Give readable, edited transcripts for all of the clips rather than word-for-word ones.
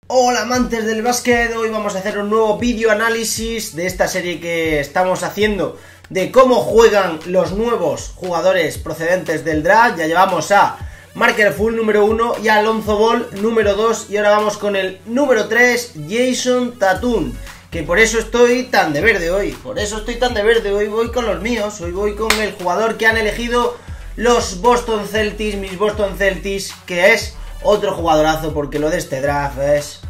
Hola amantes del básquet, hoy vamos a hacer un nuevo vídeo análisis de esta serie que estamos haciendo de cómo juegan los nuevos jugadores procedentes del draft. Ya llevamos a Markelle Fultz número 1 y a Lonzo Ball número 2 y ahora vamos con el número 3, Jayson Tatum, que por eso estoy tan de verde hoy, hoy voy con los míos, hoy voy con el jugador que han elegido los Boston Celtics, mis Boston Celtics, que es otro jugadorazo, porque lo de este draft es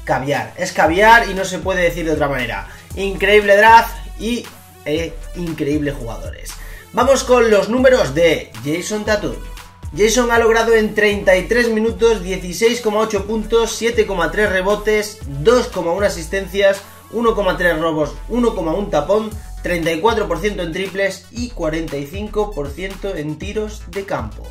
caviar y no se puede decir de otra manera. Increíble draft y increíbles jugadores. Vamos con los números de Jayson Tatum. Jayson ha logrado en 33 minutos 16,8 puntos, 7,3 rebotes, 2,1 asistencias, 1,3 robos, 1,1 tapón, 34% en triples y 45% en tiros de campo.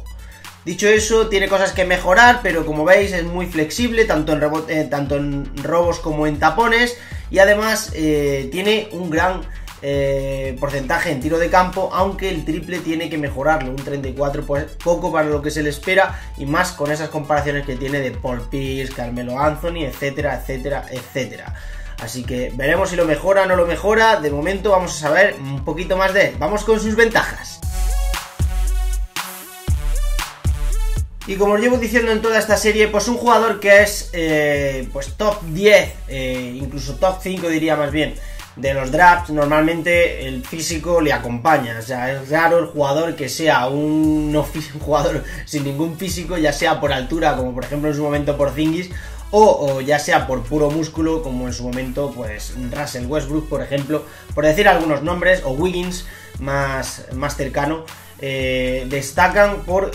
Dicho eso, tiene cosas que mejorar, pero como veis es muy flexible, tanto en robos como en tapones, y además tiene un gran porcentaje en tiro de campo, aunque el triple tiene que mejorarlo, un 34, pues poco para lo que se le espera, y más con esas comparaciones que tiene de Paul Pierce, Carmelo Anthony, etcétera, etcétera, etcétera. Así que veremos si lo mejora o no lo mejora. De momento vamos a saber un poquito más de él. Vamos con sus ventajas. Y como os llevo diciendo en toda esta serie, pues un jugador que es pues top 10, incluso top 5 diría más bien, de los drafts. Normalmente el físico le acompaña, o sea, es raro el jugador que sea un jugador sin ningún físico, ya sea por altura, como por ejemplo en su momento Porzingis, o ya sea por puro músculo, como en su momento pues Russell Westbrook, por ejemplo, por decir algunos nombres, o Wiggins más cercano. Destacan por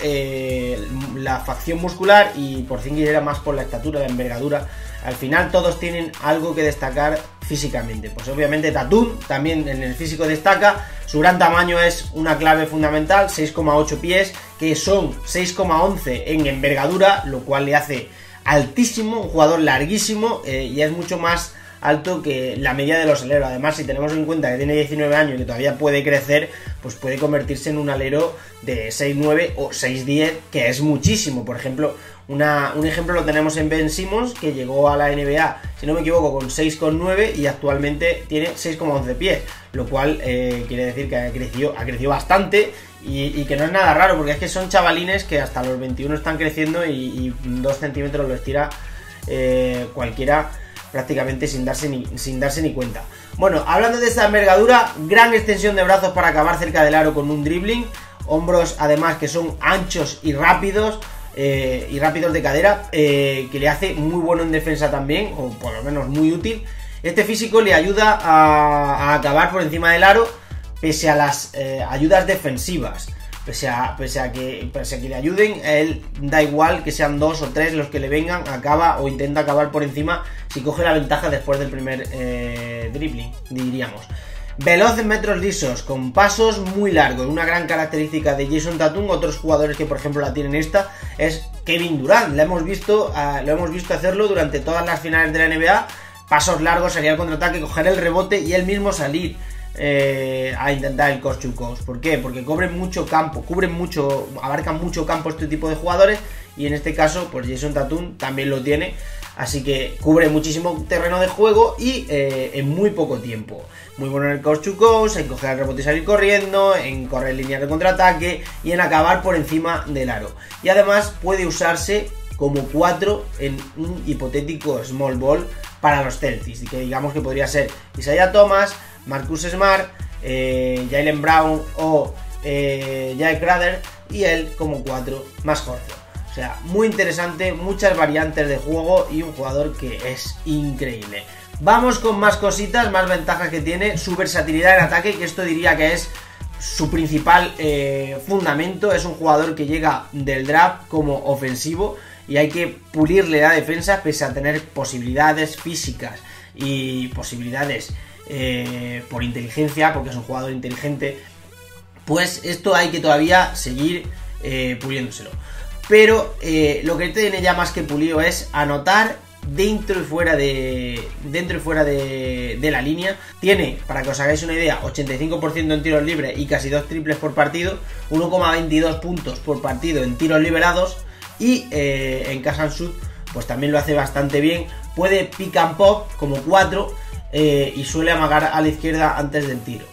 la facción muscular, y Porzingis era más por la estatura, la envergadura. Al final todos tienen algo que destacar físicamente. Pues obviamente Tatum también en el físico destaca. Su gran tamaño es una clave fundamental, 6,8 pies, que son 6,11 en envergadura, lo cual le hace altísimo, un jugador larguísimo, y es mucho más alto que la media de los aleros. Además, si tenemos en cuenta que tiene 19 años y que todavía puede crecer, pues puede convertirse en un alero de 6'9 o 6'10, que es muchísimo. Por ejemplo, un ejemplo lo tenemos en Ben Simmons, que llegó a la NBA, si no me equivoco, con 6,9 y actualmente tiene 6,11 pies, lo cual quiere decir que ha crecido bastante, y que no es nada raro, porque es que son chavalines que hasta los 21 están creciendo y 2 centímetros lo estira cualquiera prácticamente sin darse ni cuenta. Bueno, hablando de esta envergadura, gran extensión de brazos para acabar cerca del aro con un dribbling, hombros además que son anchos y rápidos de cadera, que le hace muy bueno en defensa también, o por lo menos muy útil. Este físico le ayuda a acabar por encima del aro, pese a las ayudas defensivas. Pese a que le ayuden, a él da igual que sean 2 o 3 los que le vengan, acaba o intenta acabar por encima si coge la ventaja después del primer dribbling, diríamos. Veloz en metros lisos, con pasos muy largos. Una gran característica de Jayson Tatum. Otros jugadores que por ejemplo la tienen esta es Kevin Durant. Lo hemos visto hacerlo durante todas las finales de la NBA. Pasos largos, salir al contraataque, coger el rebote y él mismo salir a intentar el coast to coast. ¿Por qué? Porque abarcan mucho campo este tipo de jugadores, y en este caso pues Jayson Tatum también lo tiene, así que cubre muchísimo terreno de juego y en muy poco tiempo. Muy bueno en el coast to coast, en coger el rebote y salir corriendo, en correr líneas de contraataque y en acabar por encima del aro. Y además puede usarse como 4 en un hipotético small ball para los Celtics, y que digamos que podría ser Isaiah Thomas, Marcus Smart, Jaylen Brown o Jae Crowder, y él como 4 más Horford. O sea, muy interesante, muchas variantes de juego y un jugador que es increíble. Vamos con más cositas, más ventajas que tiene. Su versatilidad en ataque, que esto diría que es su principal fundamento. Es un jugador que llega del draft como ofensivo y hay que pulirle la defensa, pese a tener posibilidades físicas y posibilidades por inteligencia, porque es un jugador inteligente. Pues esto hay que todavía seguir puliéndoselo. Pero lo que tiene ya más que pulido es anotar dentro y fuera de la línea. Tiene, para que os hagáis una idea, 85% en tiros libres y casi 2 triples por partido, 1,22 puntos por partido en tiros liberados, y en catch and shoot pues también lo hace bastante bien, puede pick and pop como 4 y suele amagar a la izquierda antes del tiro.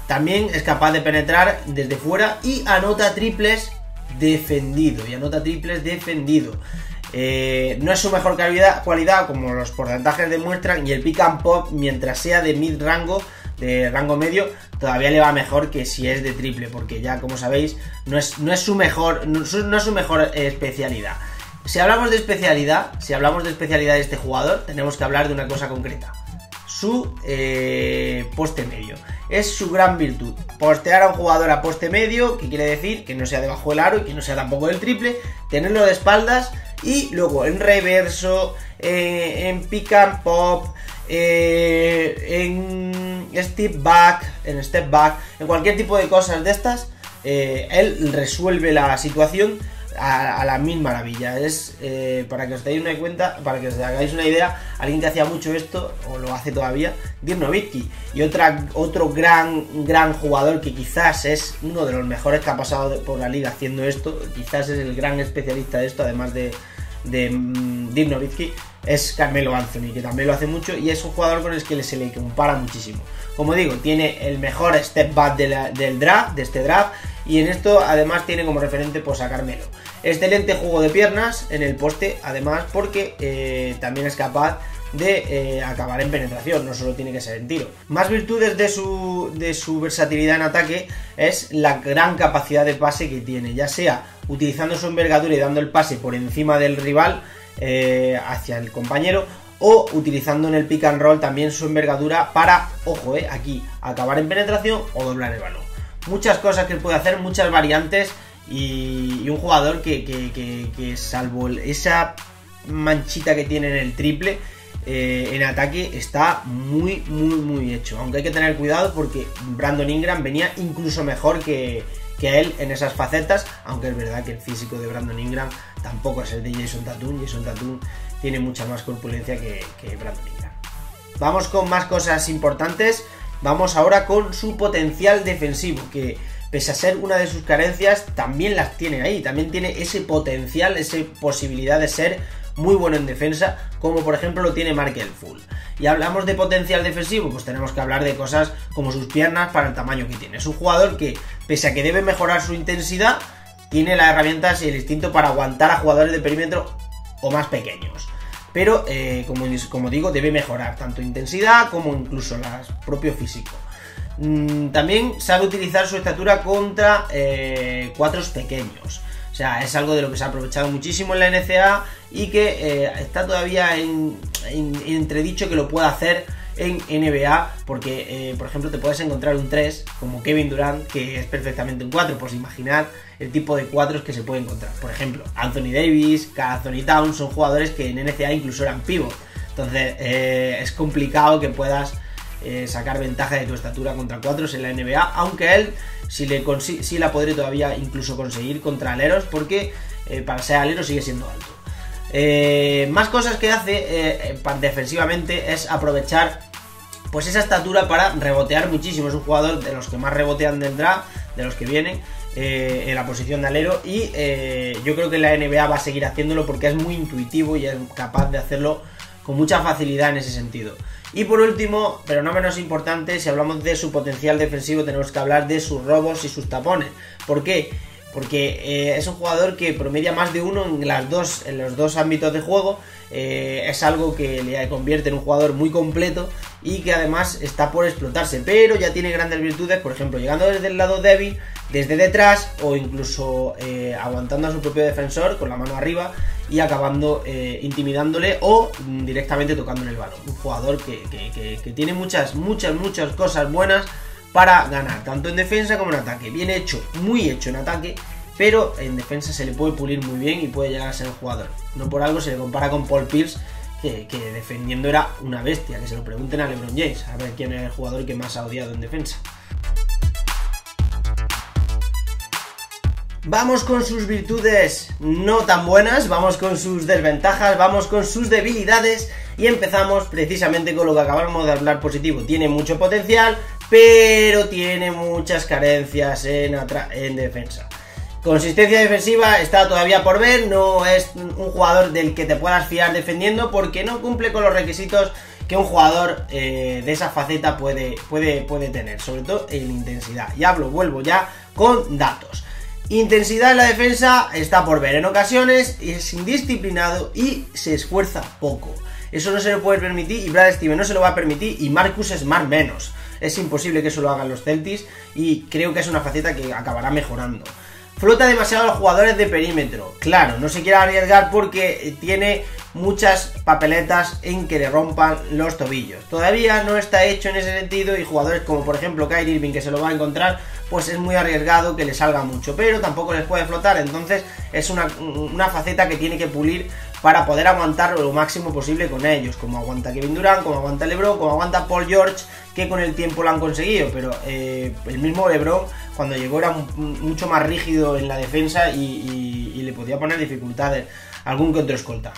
También es capaz de penetrar desde fuera y anota triples defendido. No es su mejor cualidad, como los porcentajes demuestran, y el pick and pop, mientras sea de mid rango, de rango medio, todavía le va mejor que si es de triple, porque ya, como sabéis, no es su mejor especialidad. Si hablamos de especialidad de este jugador, tenemos que hablar de una cosa concreta: su poste medio. Es su gran virtud. Postear a un jugador a poste medio, que quiere decir que no sea debajo del aro y que no sea tampoco del triple, tenerlo de espaldas y luego en reverso, en pick and pop, en step back, en cualquier tipo de cosas de estas, él resuelve la situación a la mil maravillas. Es para que os deis una cuenta, para que os hagáis una idea, alguien que hacía mucho esto, o lo hace todavía, Dirk Nowitzki. Y otro gran jugador que quizás es uno de los mejores que ha pasado por la liga haciendo esto, quizás es el gran especialista de esto, además de Dirk Nowitzki, es Carmelo Anthony, que también lo hace mucho y es un jugador con el que se le compara muchísimo. Como digo, tiene el mejor step back de este draft, y en esto además tiene como referente pues a Carmelo. Excelente juego de piernas en el poste, además, porque también es capaz de acabar en penetración, no solo tiene que ser en tiro. Más virtudes de su versatilidad en ataque es la gran capacidad de pase que tiene, ya sea utilizando su envergadura y dando el pase por encima del rival hacia el compañero, o utilizando en el pick and roll también su envergadura para, ojo, aquí, acabar en penetración o doblar el balón. Muchas cosas que puede hacer, muchas variantes, y un jugador que salvo esa manchita que tiene en el triple, en ataque está muy hecho. Aunque hay que tener cuidado porque Brandon Ingram venía incluso mejor que él en esas facetas, aunque es verdad que el físico de Brandon Ingram tampoco es el de Jason Tatum. Jason Tatum tiene mucha más corpulencia que Brandon Ingram. Vamos con más cosas importantes. Vamos ahora con su potencial defensivo, que pese a ser una de sus carencias, también las tiene ahí, también tiene ese potencial, esa posibilidad de ser muy bueno en defensa, como por ejemplo lo tiene Markelle Fultz. Y hablamos de potencial defensivo, pues tenemos que hablar de cosas como sus piernas para el tamaño que tiene. Es un jugador que, pese a que debe mejorar su intensidad, tiene las herramientas y el instinto para aguantar a jugadores de perímetro o más pequeños. Pero, como digo, debe mejorar tanto intensidad como incluso el propio físico. También sabe utilizar su estatura contra cuatros pequeños. O sea, es algo de lo que se ha aprovechado muchísimo en la NCAA y que está todavía en entredicho que lo pueda hacer en NBA, porque, por ejemplo, te puedes encontrar un 3 como Kevin Durant, que es perfectamente un 4, pues imaginad el tipo de 4 que se puede encontrar. Por ejemplo, Anthony Davis, Karl Anthony Towns son jugadores que en NCAA incluso eran pivot. Entonces, es complicado que puedas sacar ventaja de tu estatura contra 4 en la NBA, aunque él sí la podría todavía incluso conseguir contra aleros, porque para ser alero sigue siendo alto. Más cosas que hace defensivamente es aprovechar pues esa estatura para rebotear muchísimo. Es un jugador de los que más rebotean del draft, de los que vienen en la posición de alero, y yo creo que la NBA va a seguir haciéndolo porque es muy intuitivo y es capaz de hacerlo con mucha facilidad en ese sentido. Y por último, pero no menos importante, si hablamos de su potencial defensivo, tenemos que hablar de sus robos y sus tapones. ¿Por qué? Porque es un jugador que promedia más de uno en los dos ámbitos de juego. Es algo que le convierte en un jugador muy completo y que además está por explotarse, pero ya tiene grandes virtudes, por ejemplo, llegando desde el lado débil, desde detrás, o incluso aguantando a su propio defensor con la mano arriba y acabando intimidándole o directamente tocándole el balón. Un jugador que tiene muchas cosas buenas para ganar, tanto en defensa como en ataque. Bien hecho, muy hecho en ataque, pero en defensa se le puede pulir muy bien y puede llegar a ser el jugador. No por algo se le compara con Paul Pierce, que defendiendo era una bestia. Que se lo pregunten a LeBron James, a ver quién es el jugador que más ha odiado en defensa. Vamos con sus virtudes no tan buenas, vamos con sus desventajas, vamos con sus debilidades, y empezamos precisamente con lo que acabamos de hablar positivo. Tiene mucho potencial, pero tiene muchas carencias en defensa. Consistencia defensiva está todavía por ver, no es un jugador del que te puedas fiar defendiendo porque no cumple con los requisitos que un jugador de esa faceta puede tener, sobre todo en intensidad. Vuelvo ya con datos. Intensidad en la defensa está por ver, en ocasiones es indisciplinado y se esfuerza poco. Eso no se lo puede permitir y Brad Stevens no se lo va a permitir y Marcus Smart menos. Es imposible que eso lo hagan los Celtics y creo que es una faceta que acabará mejorando. Flota demasiado a los jugadores de perímetro. Claro, no se quiere arriesgar porque tiene muchas papeletas en que le rompan los tobillos. Todavía no está hecho en ese sentido y jugadores como por ejemplo Kyrie Irving, que se lo va a encontrar, pues es muy arriesgado que le salga mucho, pero tampoco les puede flotar. Entonces es una faceta que tiene que pulir para poder aguantar lo máximo posible con ellos, como aguanta Kevin Durant, como aguanta LeBron, como aguanta Paul George, que con el tiempo lo han conseguido, pero el mismo LeBron cuando llegó era mucho más rígido en la defensa y le podía poner dificultades algún que otro escolta.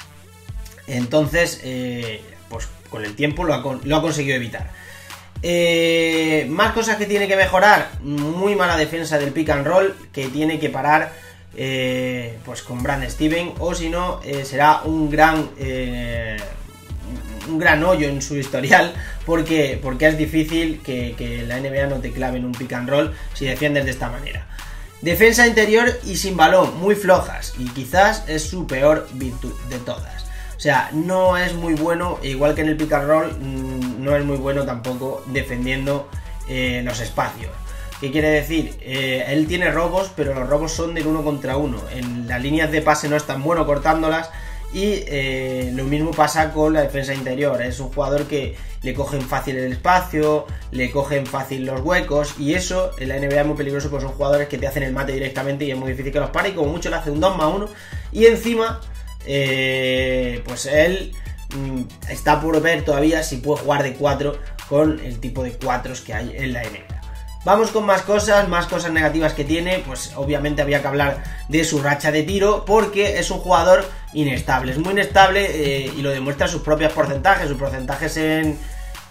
Entonces, pues con el tiempo lo ha conseguido evitar. Más cosas que tiene que mejorar: muy mala defensa del pick and roll, que tiene que parar pues con Brad Stevens, o si no será un gran hoyo en su historial, porque es difícil que la NBA no te clave en un pick and roll si defiendes de esta manera. Defensa interior y sin balón, muy flojas, y quizás es su peor virtud de todas. O sea, no es muy bueno, igual que en el pick and roll, no es muy bueno tampoco defendiendo los espacios. ¿Qué quiere decir? Él tiene robos, pero los robos son del 1 contra 1. En las líneas de pase no es tan bueno cortándolas. Y lo mismo pasa con la defensa interior. Es un jugador que le cogen fácil el espacio, le cogen fácil los huecos, y eso en la NBA es muy peligroso porque son jugadores que te hacen el mate directamente y es muy difícil que los pare, y como mucho le hace un 2-1, y encima pues él está por ver todavía si puede jugar de 4 con el tipo de 4s que hay en la NBA. Vamos con más cosas negativas que tiene. Pues obviamente había que hablar de su racha de tiro, porque es un jugador inestable, es muy inestable, y lo demuestra sus propios porcentajes. Sus porcentajes en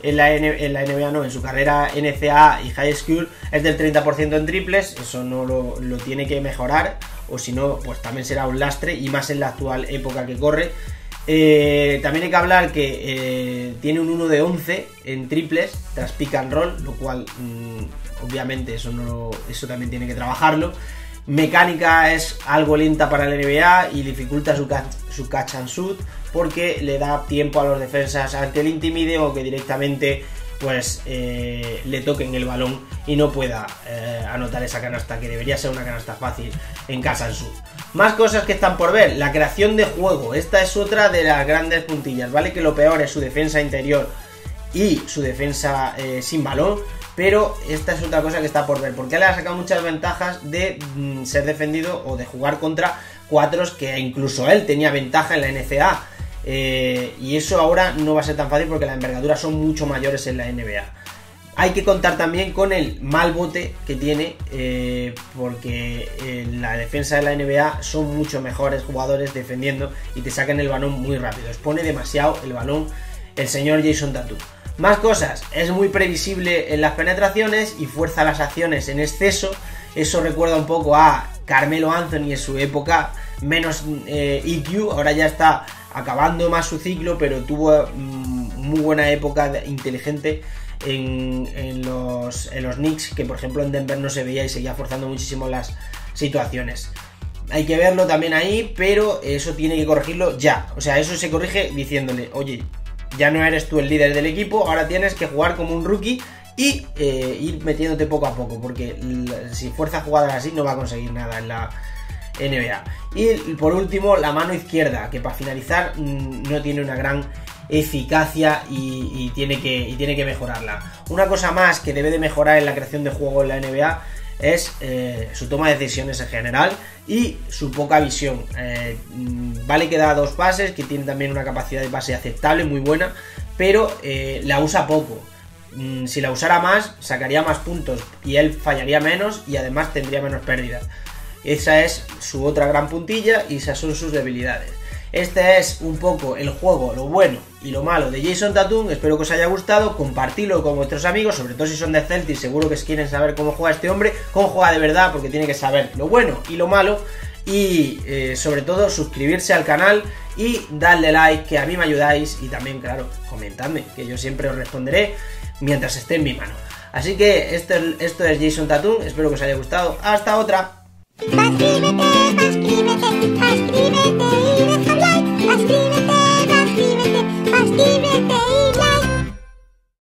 la NBA no, en su carrera NCAA y High School es del 30% en triples. Eso no lo tiene que mejorar, o si no, pues también será un lastre, y más en la actual época que corre. También hay que hablar que tiene un 1 de 11 en triples tras pick and roll, lo cual obviamente eso también tiene que trabajarlo. Mecánica es algo lenta para la NBA y dificulta su catch and shoot, porque le da tiempo a los defensas a que le intimide o que directamente pues le toquen el balón y no pueda anotar esa canasta, que debería ser una canasta fácil en catch and shoot. Más cosas que están por ver: la creación de juego. Esta es otra de las grandes puntillas, ¿vale? Que lo peor es su defensa interior y su defensa sin balón, pero esta es otra cosa que está por ver, porque le ha sacado muchas ventajas de ser defendido o de jugar contra 4s que incluso él tenía ventaja en la NCAA, y eso ahora no va a ser tan fácil porque las envergaduras son mucho mayores en la NBA. Hay que contar también con el mal bote que tiene, porque en la defensa de la NBA son mucho mejores jugadores defendiendo y te sacan el balón muy rápido. Expone demasiado el balón el señor Jason Tatum. Más cosas: es muy previsible en las penetraciones y fuerza las acciones en exceso. Eso recuerda un poco a Carmelo Anthony en su época, menos EQ, ahora ya está acabando más su ciclo, pero tuvo muy buena época inteligente en los Knicks, que por ejemplo en Denver no se veía y seguía forzando muchísimo las situaciones. Hay que verlo también ahí, pero eso tiene que corregirlo ya. O sea, eso se corrige diciéndole: oye, ya no eres tú el líder del equipo, ahora tienes que jugar como un rookie y ir metiéndote poco a poco, porque si fuerza jugadas así no va a conseguir nada en la NBA. Y por último, la mano izquierda, que para finalizar no tiene una gran eficacia y tiene que mejorarla. Una cosa más que debe de mejorar en la creación de juego en la NBA es su toma de decisiones en general y su poca visión. Vale que da 2 pases, que tiene también una capacidad de pase aceptable, muy buena, pero la usa poco. Si la usara más, sacaría más puntos y él fallaría menos y además tendría menos pérdidas. Esa es su otra gran puntilla y esas son sus debilidades. Este es un poco el juego, lo bueno y lo malo de Jason Tatum. Espero que os haya gustado, compartidlo con vuestros amigos, sobre todo si son de Celtics, seguro que quieren saber cómo juega este hombre, cómo juega de verdad, porque tiene que saber lo bueno y lo malo. Y sobre todo suscribirse al canal y darle like, que a mí me ayudáis, y también, claro, comentadme, que yo siempre os responderé mientras esté en mi mano. Así que esto es Jason Tatum, espero que os haya gustado. Hasta otra.